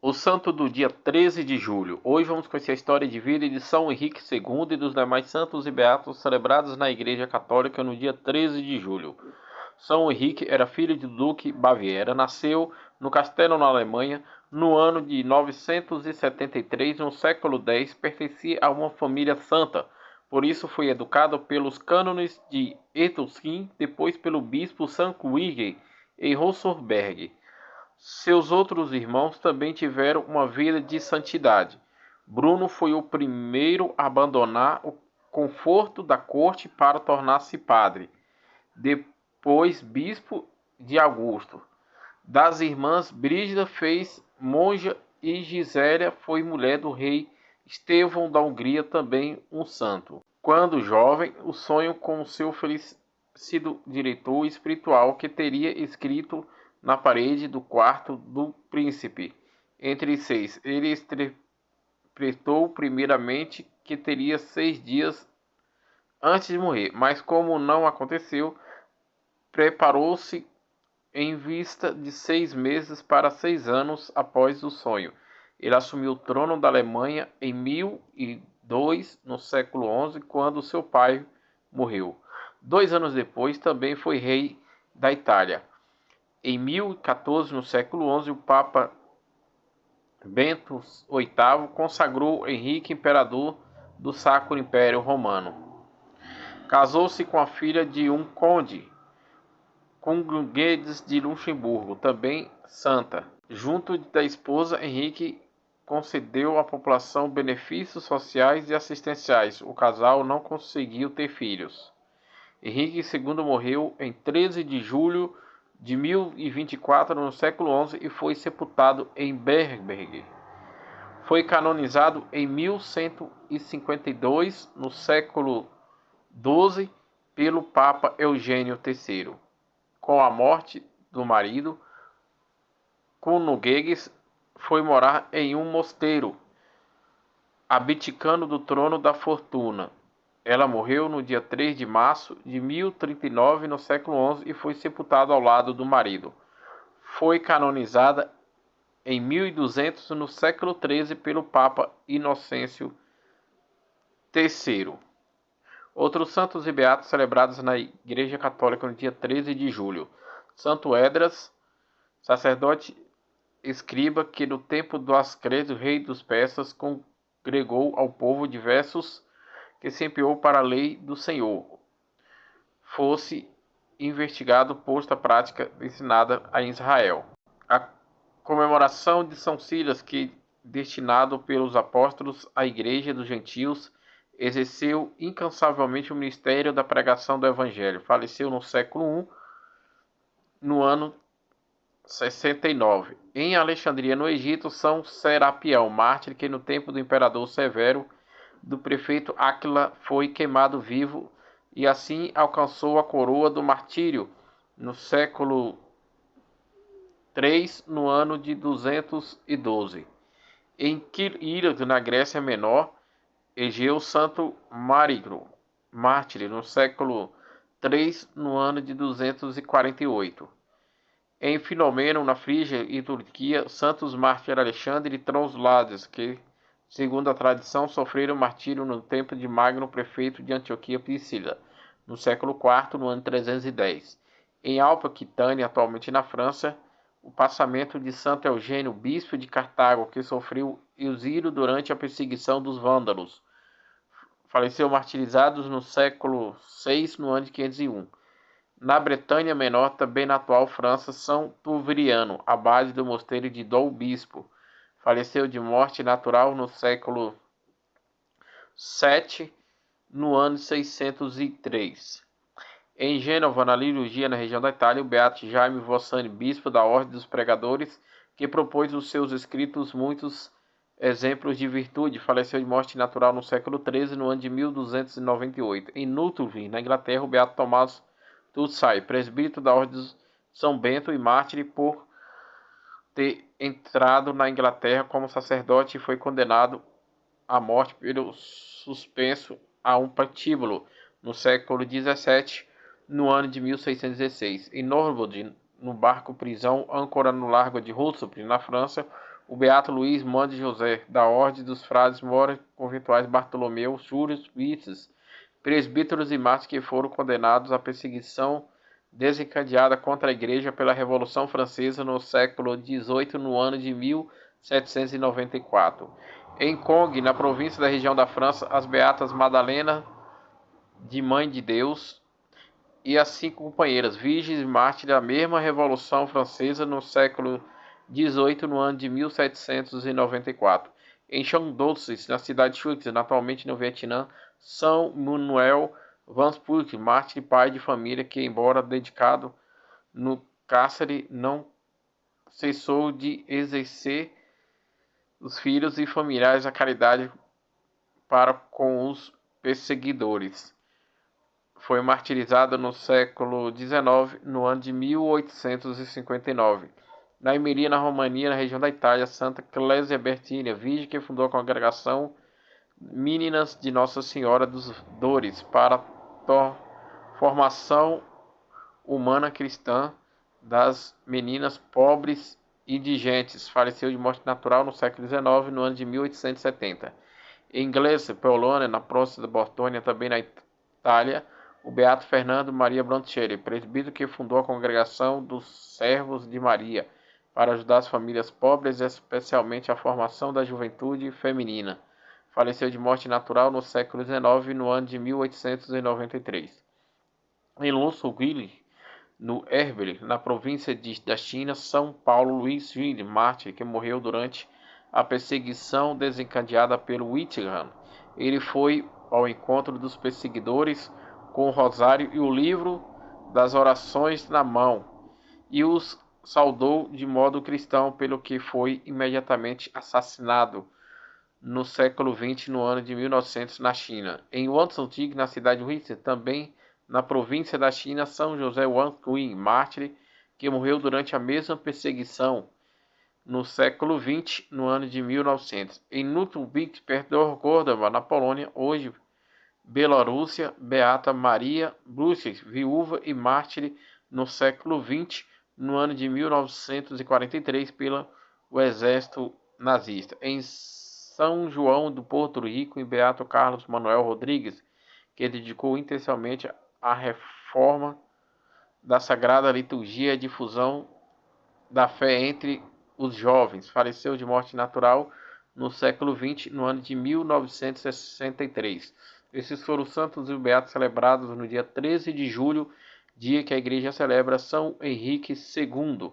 O santo do dia 13 de julho. Hoje vamos conhecer a história de vida de São Henrique II e dos demais santos e beatos celebrados na Igreja Católica no dia 13 de julho. São Henrique era filho de Duque Baviera, nasceu no Castelo na Alemanha no ano de 973, no século X, pertencia a uma família santa. Por isso foi educado pelos cânones de Ettelskirch, depois pelo bispo Sankwig em Rosenberg. Seus outros irmãos também tiveram uma vida de santidade. Bruno foi o primeiro a abandonar o conforto da corte para tornar-se padre, depois bispo de Augusto. Das irmãs, Brígida fez monja e Gisélia foi mulher do rei Estevão da Hungria, também um santo. Quando jovem, o sonho com seu falecido diretor espiritual que teria escrito na parede do quarto do príncipe. Entre 6, ele interpretou primeiramente que teria 6 dias antes de morrer, mas como não aconteceu, preparou-se em vista de 6 meses para 6 anos após o sonho. Ele assumiu o trono da Alemanha em 1002, no século XI, quando seu pai morreu. 2 anos depois, também foi rei da Itália. Em 1014, no século XI, o Papa Bento VIII consagrou Henrique imperador do Sacro Império Romano. Casou-se com a filha de um conde, com Guedes de Luxemburgo, também santa. Junto da esposa, Henrique concedeu à população benefícios sociais e assistenciais. O casal não conseguiu ter filhos. Henrique II morreu em 13 de julho de 1024, no século XI, e foi sepultado em Bamberg. Foi canonizado em 1152, no século XII, pelo Papa Eugênio III. Com a morte do marido, Cunugeges foi morar em um mosteiro, abdicando do trono da fortuna. Ela morreu no dia 3 de março de 1039, no século XI, e foi sepultada ao lado do marido. Foi canonizada em 1200, no século XIII, pelo Papa Inocêncio III. Outros santos e beatos celebrados na Igreja Católica no dia 13 de julho. Santo Esdras, sacerdote escriba, que no tempo do Ascleto, rei dos persas, congregou ao povo diversos que se empenhou para a lei do Senhor, fosse investigado, posto à prática ensinada a Israel. A comemoração de São Silas, que, destinado pelos apóstolos à igreja dos gentios, exerceu incansavelmente o ministério da pregação do evangelho. Faleceu no século I, no ano 69. Em Alexandria, no Egito, São Serapião, mártir, que no tempo do imperador Severo, do prefeito Áquila, foi queimado vivo e assim alcançou a coroa do martírio no século III, no ano de 212. Em Quírios, na Grécia Menor, Egeu Santo Marigro, mártir, no século III, no ano de 248. Em Filomeno, na Frígia e Turquia, santos mártires Alexandre e Translades, que, segundo a tradição, sofreram martírio no tempo de Magno, prefeito de Antioquia Pisídia, no século IV, no ano 310. Em Alpa Aquitânia, atualmente na França, o passamento de Santo Eugênio, bispo de Cartago, que sofreu exílio durante a perseguição dos vândalos. Faleceu martirizado no século VI, no ano de 501. Na Bretanha Menor, também na atual França, São Tuvriano, abade do mosteiro de Dom Bispo, faleceu de morte natural no século VII, no ano 603. Em Gênova, na Liturgia, na região da Itália, o beato Jaime Vossani, bispo da Ordem dos Pregadores, que propôs nos seus escritos muitos exemplos de virtude, faleceu de morte natural no século XIII, no ano de 1298. Em Newtonville, na Inglaterra, o beato Tomás Tussai, presbítero da Ordem de São Bento e mártir por ter entrado na Inglaterra como sacerdote, e foi condenado à morte pelo suspenso a um patíbulo no século XVII, no ano de 1616. Em Normandy, no barco prisão âncora no largo de Rousseau, na França, o beato Luís Mande José, da Ordem dos Frades Mora Conventuais Bartolomeu, Július Vices, presbíteros e mártires que foram condenados à perseguição desencadeada contra a Igreja pela Revolução Francesa no século XVIII, no ano de 1794. Em Cong, na província da região da França, as beatas Madalena de Mãe de Deus e as 5 companheiras, virgens e mártires da mesma Revolução Francesa no século XVIII, no ano de 1794. Em Shandong, na cidade de Shuxi, atualmente no Vietnã, São Manuel Vanspurt, mártir e pai de família que, embora dedicado no cárcere, não cessou de exercer os filhos e familiares a caridade para com os perseguidores. Foi martirizado no século XIX, no ano de 1859. Na Emilia, na Romania, na região da Itália, Santa Clésia Bertina, virgem que fundou a congregação Meninas de Nossa Senhora dos Dores para a formação humana cristã das meninas pobres e indigentes. Faleceu de morte natural no século XIX, no ano de 1870. Em Gleice, Polônia, na província da Bortônia, também na Itália, o beato Fernando Maria Bronticelli, presbítero que fundou a congregação dos Servos de Maria, para ajudar as famílias pobres, especialmente a formação da juventude feminina. Faleceu de morte natural no século XIX, no ano de 1893. Em Luxemburgo, no Herbel, na província da China, São Paulo Luís Gilles, mártir, que morreu durante a perseguição desencadeada pelo Wittgenstein. Ele foi ao encontro dos perseguidores com o rosário e o livro das orações na mão, e os saudou de modo cristão, pelo que foi imediatamente assassinado no século XX, no ano de 1900, na China. Em Wanzhou, na cidade de Huizhi, também na província da China, São José Wanquin, mártir, que morreu durante a mesma perseguição no século XX, no ano de 1900. Em Nutubik, perto de Orgordova, na Polônia, hoje Bielorrússia, Beata Maria Blusic, viúva e mártir no século XX, no ano de 1943, pelo exército nazista. Em São João do Porto Rico, em Beato Carlos Manuel Rodrigues, que dedicou intensamente à reforma da Sagrada Liturgia e à difusão da fé entre os jovens. Faleceu de morte natural no século XX, no ano de 1963. Esses foram os santos e beatos celebrados no dia 13 de julho, dia que a igreja celebra São Henrique II.